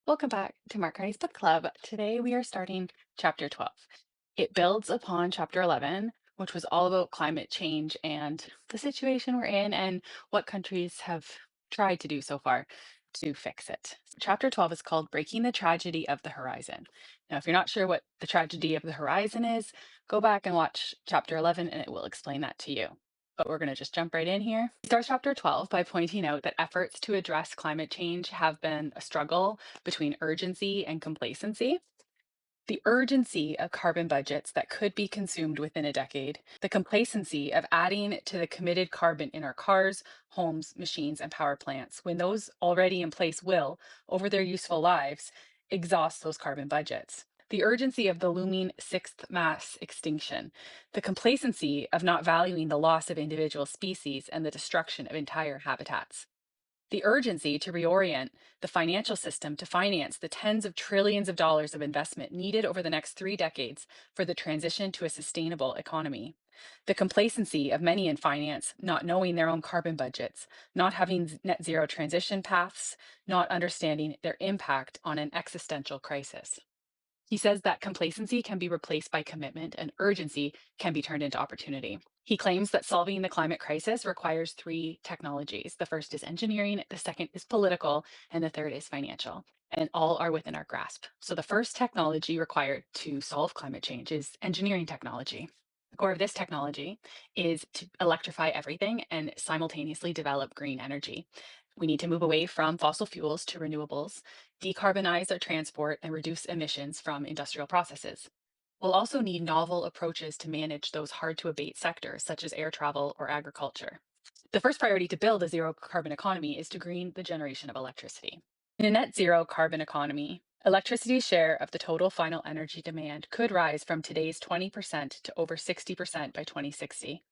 Welcome back to Mark Carney's book club. Today we are starting chapter 12. It builds upon chapter 11, which was all about climate change and the situation we're in and what countries have tried to do so far to fix it. Chapter 12 is called Breaking the Tragedy of the Horizon. Now, if you're not sure what the tragedy of the horizon is, go back and watch chapter 11 and it will explain that to you. But we're going to just jump right in here. He starts chapter 12 by pointing out that efforts to address climate change have been a struggle between urgency and complacency. The urgency of carbon budgets that could be consumed within a decade, the complacency of adding to the committed carbon in our cars, homes, machines, and power plants, when those already in place will, over their useful lives, exhaust those carbon budgets. The urgency of the looming sixth mass extinction, the complacency of not valuing the loss of individual species and the destruction of entire habitats, the urgency to reorient the financial system to finance the tens of trillions of dollars of investment needed over the next 3 decades for the transition to a sustainable economy. The complacency of many in finance not knowing their own carbon budgets, not having net zero transition paths, not understanding their impact on an existential crisis. He says that complacency can be replaced by commitment and urgency can be turned into opportunity. He claims that solving the climate crisis requires three technologies. The first is engineering, the second is political, and the third is financial. And all are within our grasp. So, the first technology required to solve climate change is engineering technology. The core of this technology is to electrify everything and simultaneously develop green energy. We need to move away from fossil fuels to renewables, decarbonize our transport, and reduce emissions from industrial processes. We'll also need novel approaches to manage those hard to abate sectors, such as air travel or agriculture. The first priority to build a zero carbon economy is to green the generation of electricity. In a net zero carbon economy, electricity's share of the total final energy demand could rise from today's 20% to over 60% by 2060.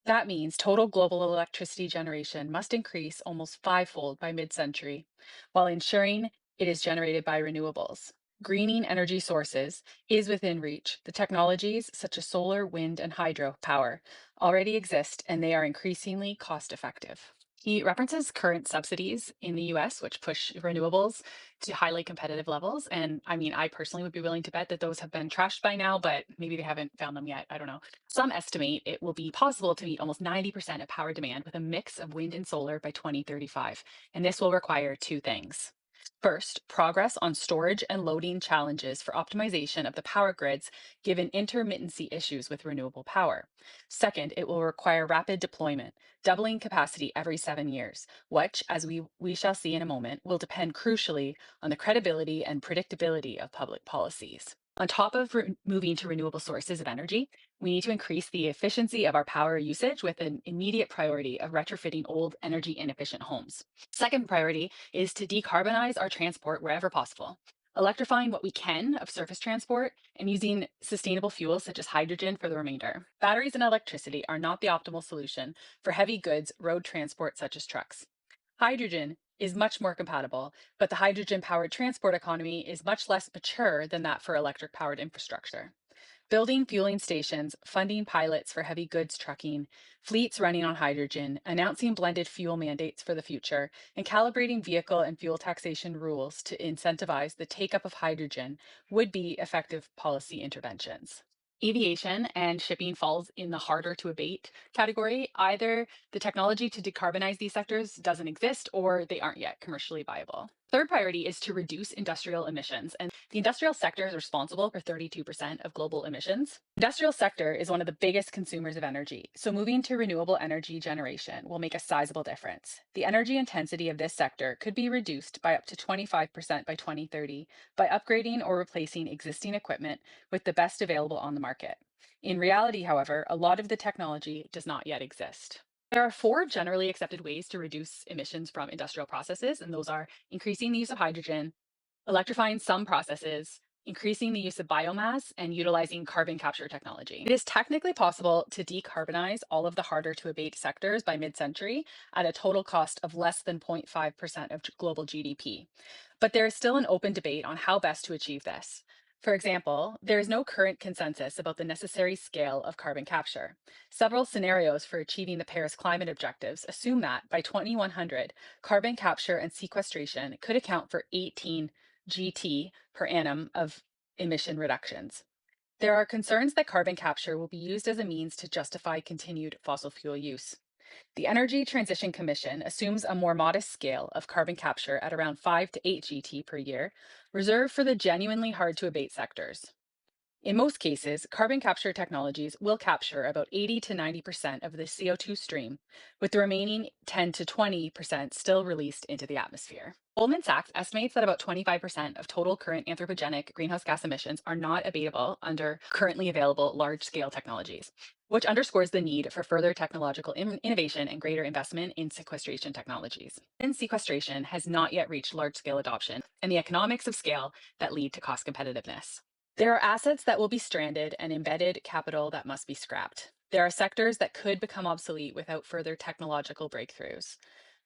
That means total global electricity generation must increase almost fivefold by mid century, while ensuring it is generated by renewables. Greening energy sources is within reach. The technologies such as solar, wind, and hydro power already exist, and they are increasingly cost effective. He references current subsidies in the US, which push renewables to highly competitive levels. And I mean, I personally would be willing to bet that those have been trashed by now, but maybe they haven't found them yet. I don't know. Some estimate it will be possible to meet almost 90% of power demand with a mix of wind and solar by 2035. And this will require two things. First, progress on storage and loading challenges for optimization of the power grids given intermittency issues with renewable power. Second, it will require rapid deployment, doubling capacity every 7 years, which, as we shall see in a moment, will depend crucially on the credibility and predictability of public policies. On top of moving to renewable sources of energy, we need to increase the efficiency of our power usage with an immediate priority of retrofitting old energy inefficient homes. Second priority is to decarbonize our transport wherever possible. Electrifying what we can of surface transport and using sustainable fuels such as hydrogen for the remainder. Batteries and electricity are not the optimal solution for heavy goods road transport such as trucks. Hydrogen is much more compatible, but the hydrogen powered transport economy is much less mature than that for electric powered infrastructure. Building fueling stations, funding pilots for heavy goods trucking, fleets running on hydrogen, announcing blended fuel mandates for the future, and calibrating vehicle and fuel taxation rules to incentivize the take up of hydrogen would be effective policy interventions. Aviation and shipping falls in the harder to abate category. Either the technology to decarbonize these sectors doesn't exist or they aren't yet commercially viable. Third priority is to reduce industrial emissions. And the industrial sector is responsible for 32% of global emissions. Industrial sector is one of the biggest consumers of energy, so moving to renewable energy generation will make a sizable difference. The energy intensity of this sector could be reduced by up to 25% by 2030 by upgrading or replacing existing equipment with the best available on the market. In reality, however, a lot of the technology does not yet exist. There are four generally accepted ways to reduce emissions from industrial processes, and those are increasing the use of hydrogen, electrifying some processes, increasing the use of biomass, and utilizing carbon capture technology. It is technically possible to decarbonize all of the harder to abate sectors by mid century at a total cost of less than 0.5% of global GDP. But there is still an open debate on how best to achieve this. For example, there is no current consensus about the necessary scale of carbon capture. Several scenarios for achieving the Paris climate objectives assume that by 2100, carbon capture and sequestration could account for 18 GT per annum of emission reductions. There are concerns that carbon capture will be used as a means to justify continued fossil fuel use. The Energy Transition Commission assumes a more modest scale of carbon capture at around 5 to 8 GT per year, reserved for the genuinely hard to abate sectors. In most cases, carbon capture technologies will capture about 80 to 90% of the CO2 stream, with the remaining 10 to 20% still released into the atmosphere. Goldman Sachs estimates that about 25% of total current anthropogenic greenhouse gas emissions are not abatable under currently available large scale technologies, which underscores the need for further technological innovation and greater investment in sequestration technologies. And sequestration has not yet reached large scale adoption and the economics of scale that lead to cost competitiveness. There are assets that will be stranded and embedded capital that must be scrapped. There are sectors that could become obsolete without further technological breakthroughs.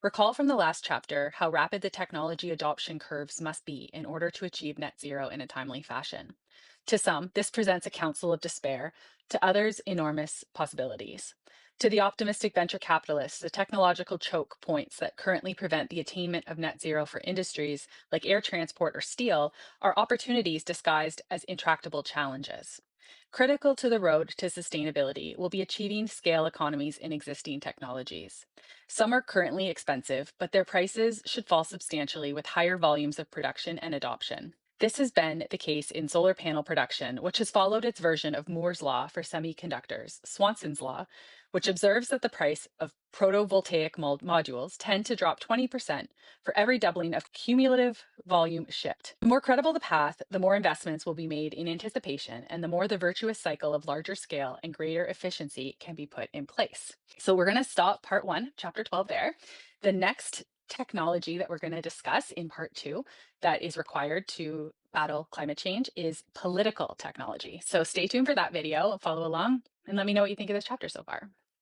Recall from the last chapter how rapid the technology adoption curves must be in order to achieve net zero in a timely fashion. To some, this presents a counsel of despair, to others, enormous possibilities. To the optimistic venture capitalists, the technological choke points that currently prevent the attainment of net zero for industries like air transport or steel are opportunities disguised as intractable challenges. Critical to the road to sustainability will be achieving scale economies in existing technologies. Some are currently expensive, but their prices should fall substantially with higher volumes of production and adoption. This has been the case in solar panel production, which has followed its version of Moore's law for semiconductors, Swanson's law, which observes that the price of photovoltaic modules tend to drop 20% for every doubling of cumulative volume shipped. The more credible the path, the more investments will be made in anticipation, and the more the virtuous cycle of larger scale and greater efficiency can be put in place. So we're going to stop part 1, chapter 12 there. The next technology that we're going to discuss in part 2 that is required to battle climate change is political technology. So stay tuned for that video, follow along, and let me know what you think of this chapter so far.